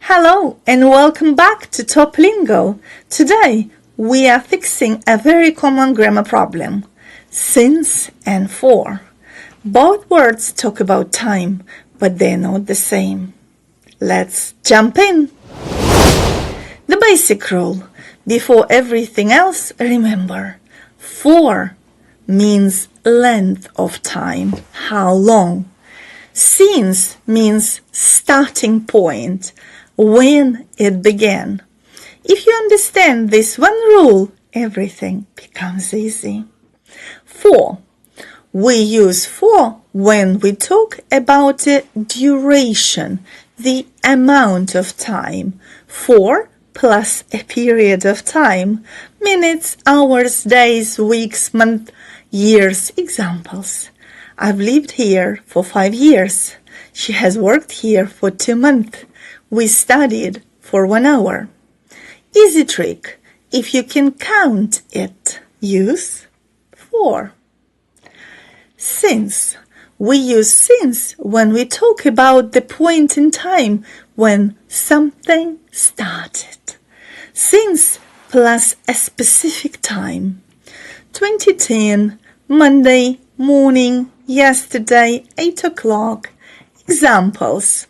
Hello and welcome back to Top Lingo. Today we are fixing a very common grammar problem, since and for. Both words talk about time, but they're not the same. Let's jump in. The basic rule: before everything else, remember, for means length of time, how long. Since means starting point, when it began. If you understand this one rule, everything becomes easy. For. We use for when we talk about the duration, the amount of time. For plus a period of time, minutes, hours, days, weeks, months, years. Examples: I've lived here for 5 years. She has worked here for 2 months. We studied for 1 hour. Easy trick: if you can count it, use for. Since. We use since when we talk about the point in time when something started. Since plus a specific time. 2010, Monday, morning, yesterday, 8 o'clock. Examples: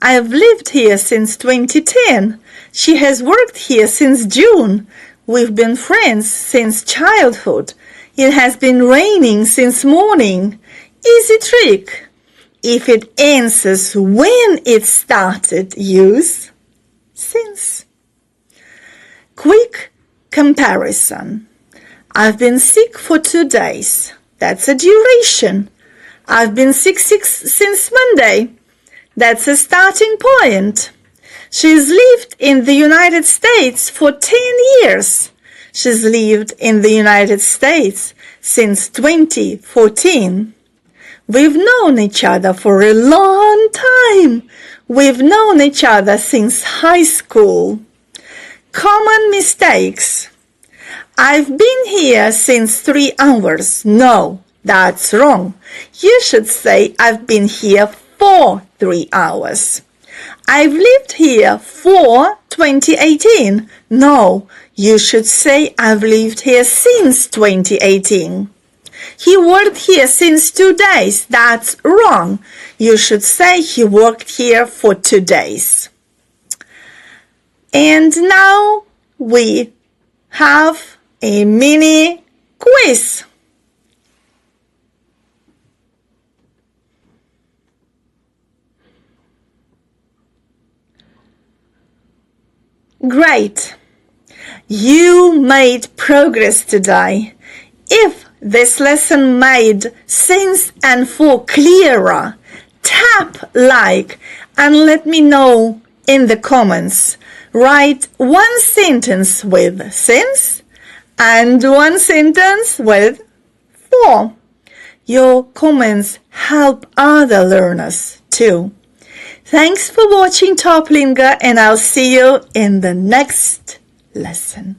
I've lived here since 2010. She has worked here since June. We've been friends since childhood. It has been raining since morning. Easy trick: if it answers when it started, use since. Quick comparison: I've been sick for 2 days. That's a duration. I've been sick since Monday. That's a starting point. She's lived in the United States for 10 years. She's lived in the United States since 2014. We've known each other for a long time. We've known each other since high school. Common mistakes: I've been here since 3 hours. No, that's wrong. You should say I've been here for 3 hours. I've lived here for 2018. No, you should say I've lived here since 2018. He worked here since 2 days. That's wrong. You should say he worked here for 2 days. And now we have a mini quiz. Great! You made progress today. If this lesson made since and for clearer, tap like and let me know in the comments. Write 1 sentence with since and 1 sentence with for. Your comments help other learners too. Thanks for watching Top Lingo, and I'll see you in the next lesson.